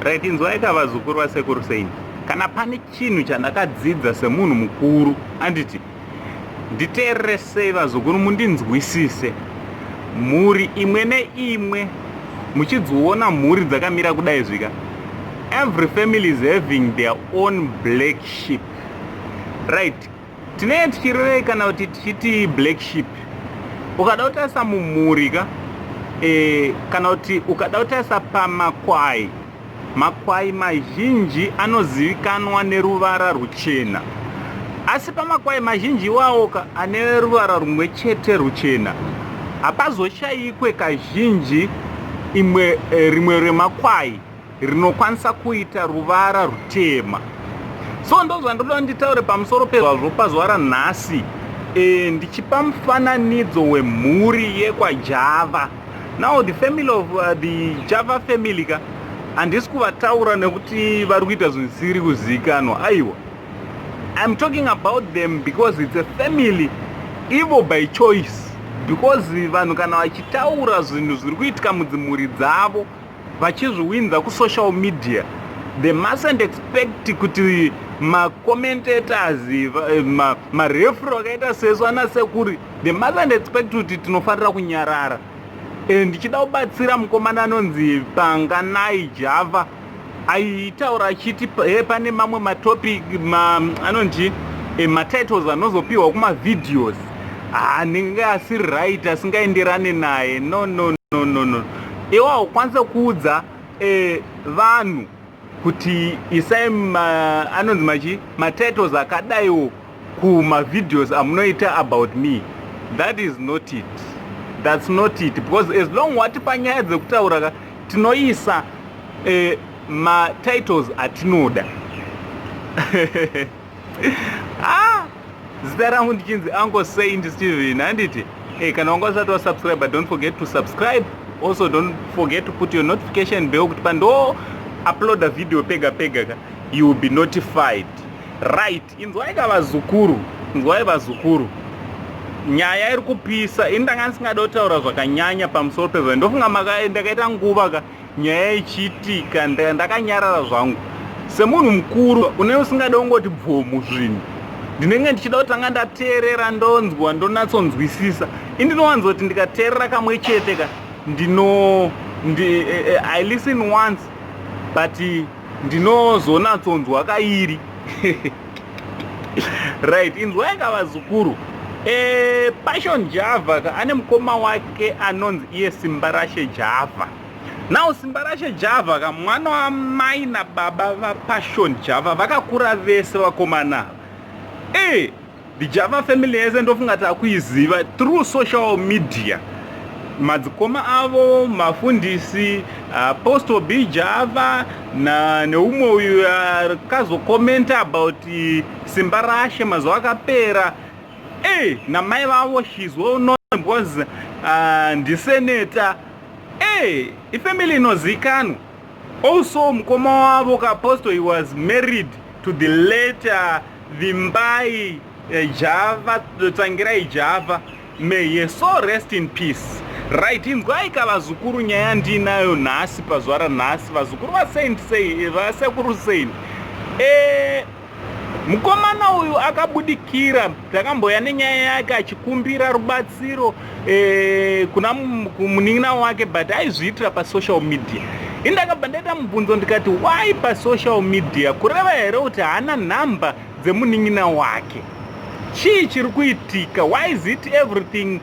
right. Inzwai vazukuru vasekuru sei, kana pane chinhu chandakadzidza semunhu mukuru anditi nditeerere sei vazukuru mundinzwisise. Mhuri imwe neimwe muchidziona mhuri dzakamira kudai zvika, every family is having their own black sheep, right. Tinenge tichireve kana kuti tichiti black sheep. Ukada kutarisa mumhuri kana kuti ukada kutarisa pamakwai, makwai mazhinji anozivikanwa neruvara ruchena, asi pamakwai mazhinji iwawo ane ruvara rumwe chete ruchena hapazoshayikwe kazhinji rimwe remakwai rinokwanisa kuita ruvara rutema. So ndozvandoda nditaure pamusoro pezvazvo pazuva ranhasi, ndichipa mufananidzo wemhuri yekwajava. Now the family of the Java family handisi kuvataura nekuti vari kuita zvinhu zvisiri kuzivikanwa, aiwa. I'm talking about them because it's a family evil by choice, because vanhu kana vachitaura zvinhu zviri kuitika mudzimhuri dzavo vachizviwinza kusocial media, they mustn't expect kuti macommentator's marefuro akaita sesu ana sekuri, they mustn't expect kuti tinofanira kunyarara. Ndichida kubatsira mukomana anonzi Panganai Java aitaura achiti pane mamwe matopic anonzi matitles anozopiwa kumavideos anenge asiri right, asingaenderane naye. No. Iwawo kwanise kuudza vanhu kuti isai anonzi matitles akadaiwo kumavideos amunoita about me. That is not it. That's not it, because as long wati panyaya dzekutaura tinoisa matitles atinoda. Zita rangu ndichinzi Uncle Saint Steven handiti. Kana wanga usati wasubscribe, don't forget to subscribe. Also don't forget to put your notification bell kuti pando upload a video pega you will be notified. Right. Inzwai vazukuru. Nyaya iri kupisa, ndanga ndisingada kutaura zvakanyanya pamusoro pezvo. Ndofunga ndakaita nguva nyaya ichiitika ndakanyarara zvangu. Semunhu mukuru une usingada kungoti bvomu zvinhu, ndinenge ndichida kutanga ndateerera ndonzwa ndonatsonzwisisa. Ndinowanzoti ndikateerera kamwe chete I listen once but ndinozonatsonzwa kairi. Right. Inzwai vazukuru, Passion Java ane mukoma wake anonzi iye Simbarashe Java. Now Simbarashe Java mwana wamai nababa vaPassion Java vakakura vese vakomana. The Java family yese ndofunga takuiziva through social media. Madzikoma avo, mafundisi, Apostle B Java neumwe uyu akazokomenta about Simbarashe mazuva akapera. Namai vavo she's well known because ndisenator. Ifamily inozikanwa. Also mukoma wavo kaApostle, he was married to the late Vimbai Java, Tsangirai Java. May he so rest in peace. Right. Inzwai vazukuru nyaya ndinayo nhasi pazuva ranhasi, vazukuru vasekuru Saint. Mukomana uyu akabudikira, takamboya nenyaya yake achikumbira rubatsiro kuna munin'ina wake, but aizviitira pasocial media. Ndakabva ndaita mubvunzo ndikati why pasocial media? Kureva here kuti haana nhamba dzemunin'ina wake. Chii chiri kuitika? Why is it everything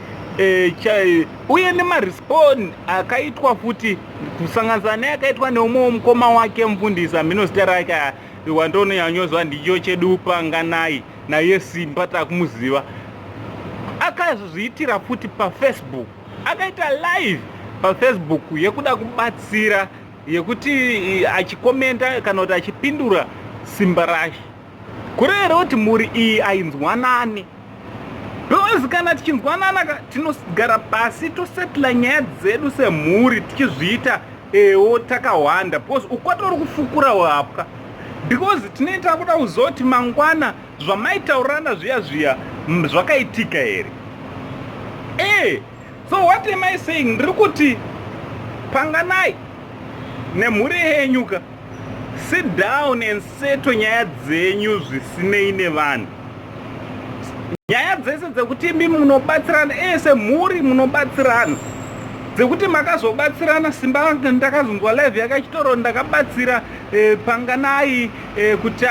uye nemarespond akaitwa futi kusanganisa neakaitwa neumwe mukoma wake mufundisi aminosita rake wandononyanyozwa ndicho chedu Panganai naye Simba takumuziva, akazviitira futi paFacebook, akaita live paFacebook yekuda kubatsira, yekuti achikomenta kana kuti achipindura Simbarashe. Kureva kuti mhuri iyi ainzwanane. Because kana tichinzwanana tinogara pasi tosetla nyaya dzedu semhuri tichizviita takawanda, because ukwatori kufukura wapwa. Because tinoita kuda kuzoti mangwana zvamaitaurana zviya zvakaitika here. So what am I saying? Ndiri kuti Panganai nemhuri yenyuka sit down and settle nyaya dzenyu zvisinei nevanhu. Nyaya dzese dzekuti imi munobatsirana, ese muri munobatsirana, dzekuti makazobatsirana. Simba ndakazonzwa live yakachitoro ndakabatsira Panganai kuti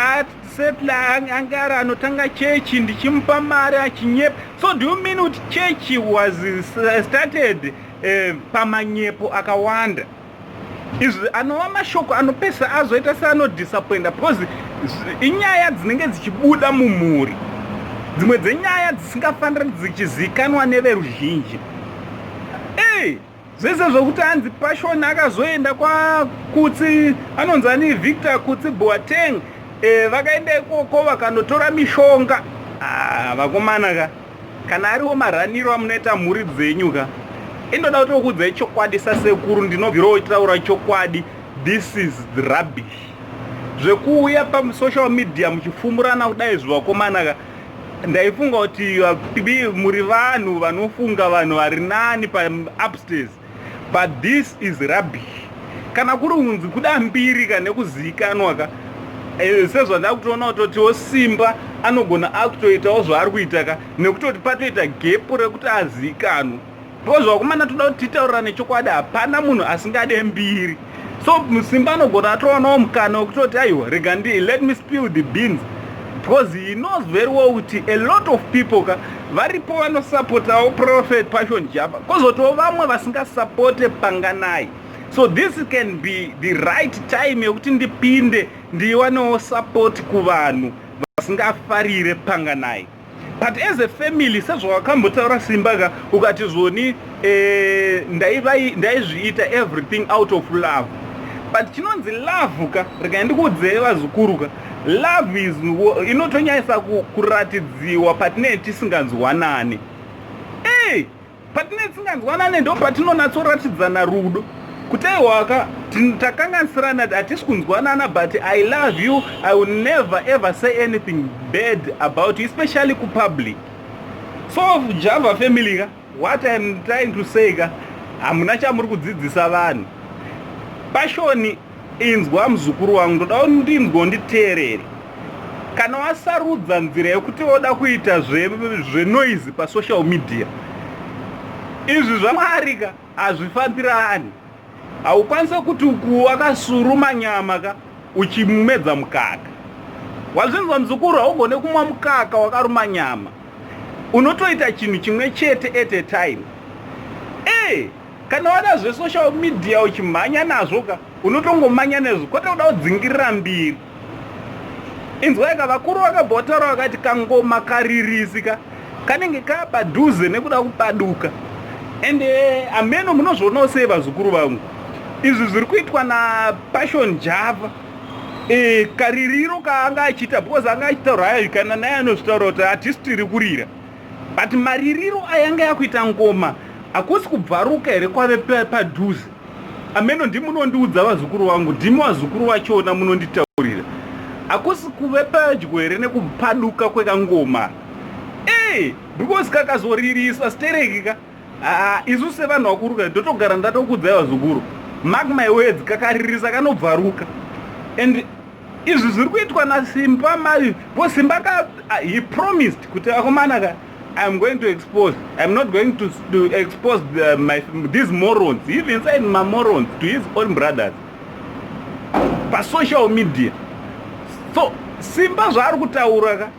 setla angara anotanga chechi ndichimupa mari achinyepa. So do you mean kuti chechi was started pamanyepo akawanda? Izvi anova mashoko anopesa azoita seanodisappointa because inyaya dzinenge dzichibuda mumhuri, dzimwe dzenyaya dzisingafanira dzichizikanwa neveruzhinji. Zvese zvokuti anzi Passion akazoenda kwaKutsi, anonzani Victor Kutsi Boateng, vakaenda ikoko vakanotora mishonga. Vakomana ka, kana ariwo maraniro amunoita mhuri dzenyu ka, indoda kuti okudzai chokwadi sasekuru, ndinobvirawo taura chokwadi. This is the rubbish. Zvekuuya pamusocial media muchifumurana kudai zvakomana ka, ndaifunga kuti muri vanhu vanofunga vanhu vari nani pa upstairs, but this is rubbish. Kana kuri unzi kuda mbiri kana kuzikanwa ka, sezvandakutoona kutotiwo Simba anogona akutoitawo zvaari kuita ka, nekutoti patoita gepu rekuti azikanwa. Because vakomana toda kuti titaurira nechokwadi, hapana munhu asingade mbiri. So Simba anogona atoonawo mukana wekutoti aiwa rega let me spill the beans, because he knows very well kuti a lot of people ka varipo vanosapotawo Prophet Passion Java, kozotiwo vamwe vasingasapote Panganai. So this can be the right time yekuti ndipinde ndiwanewo support kuvanhu vasingafarire Panganai. But as a family, sezvakakambotaura Simba ka, ukati zvoni ndaizviita everything out of love. But chinonzi love ka, rega ndikuudzei vazukuru ka, love is inotonyanyisa kuratidziwa patinenge tisinganzwanani. Patinenge tisinganzwanani ndo patinonatsoratidzana rudo. Kuti aiwaka takanganisirana hatisi kunzwanana, but I love you, I will never ever say anything bad about you, especially ku public. So Java family ka, what I'm trying to say ka, hamuna chamuri kudzidzisa vanhu. Passion inzwa muzukuru wangu, ndoda ndinzwa nditeerere. Kana wasarudza nzira yekuti woda kuita zvenoise pa social media, izvi zvaMwari ka hazvifambirani. Haukwanisa kuti wakasuruma nyama ka uchimedza mukaka. Wazvinzwa muzukuru, haugone kumwa mukaka wakaruma nyama. Unotoita chinhu chimwe chete at a time. Kana wada zvesocial media uchimhanya nazvo ka, unotongomhanya nezvo, kwete kuda kudzingirira mbiri. Inzwai ka, vakuru vakabhotaura vakati kangoma karirisi ka, kanenge kapadhuze nekuda kupaduka. And ameno munozvoonawo sei vazukuru vangu, izvi zviri kuitwa naPassion Java, kaririro kaanga achiita, because anga achitaura kana naye anozvitaura kuti hatisi tiri kurira, but maririro ayanga yakuita ngoma hakusi kubvaruka here kwave padhuze. Ameno ndimunondiudza vazukuru vangu, ndimi vazukuru vachona munonditaurira, hakusi kuve padyo here nekupaduka kwekangoma. Because kakazoririswa stereki ka, isu sevanhu vakuru ka, ndotogara ndatokudzai vazukuru, mark my words, kakaririsa kanobvaruka. And izvi zviri kuitwa naSimba mari, because Simba ka he promised kuti vakomana ka, I'm going to expose, I'm not going to expose these morons, even inside my morons, to his own brothers pa social media. So Simba zvaari kutaura ka,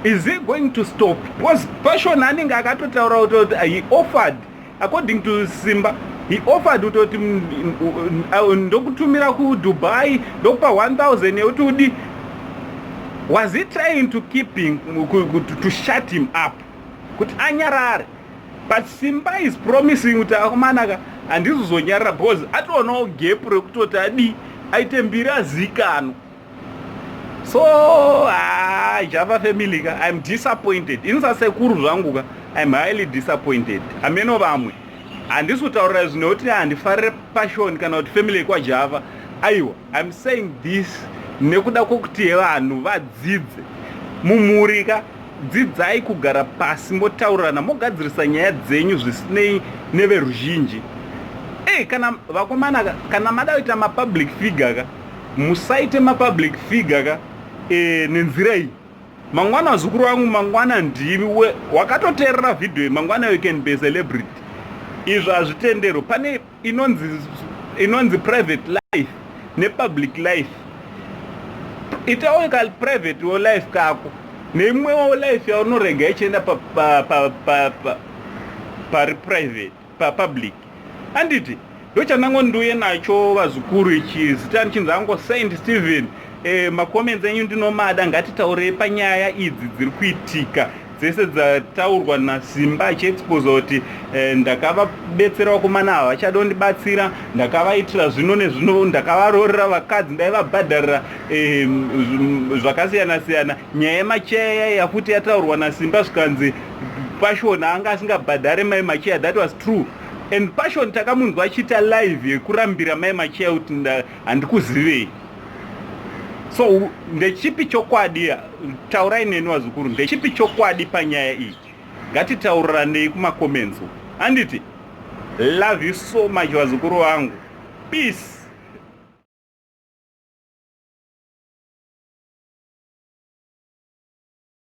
is he going to stop? Because Passion anenge akatotaura kuti he offered, according to Simba, he offered kuti ndokutumira kuDubai ndokupa 1,000 yekuti was he trying to keep him, to shut him up, kuti anyarare? But Simba is promising kuti akomana ka handizozonyarara, because atoonawo gap rekutoti aite mbiri azikanwa. So Java family ka, I'm disappointed. Insasekuru zvangu ka, I'm highly disappointed. Ameno vamwe handisi kutaurira zvinoti handifarire Passion kana kuti family kwaJava. Aiwa, I'm saying this nekuda kwokuti vanhu vadzidze mumhuri ka, dzidzai kugara pasi motaurirana, mogadzirisa nyaya dzenyu zvisinei neveruzhinji. Kana vakomana ka, kana mada kuita mapublic figure ka, musaite mapublic figure ka nenzira iyi. Mangwana wazukuru wangu, mangwana ndiwe wakatoteerera video mangwana you can be a celebrity. Izvo hazvitendero. Pane inonzi private life nepublic life. Itawo ka private wo life kako neimwe wo life yaunorega ichienda pari private public. Anditi ndochandangondiuye nacho vazukuru ichi zita ndichinzango Saint Stephen. Makomenzi enyu ndinomada, ngatitaurei panyaya idzi dziri kuitika dzese dzataurwa naSimba achiexposa kuti ndakavabetsera vakomana ava vachadondibatsira, ndakavaitira zvino nezvino, ndakavarorera vakadzi, ndaivabhadharira zvakasiyana siyana. Nyaya yemacheya yafuti yataurwa naSimba zvikanzi Passion anga asingabhadhare mai macheya. That was true. And Passion takamunzwa achiita live yekurambira mai macheya kuti handikuzivei. So ndechipi chokwadi, taurai neni vazukuru, ndechipi chokwadi panyaya iyi? Ngatitaurirane kumakomenzo. Handiti love you so much vazukuru vangu. Peace.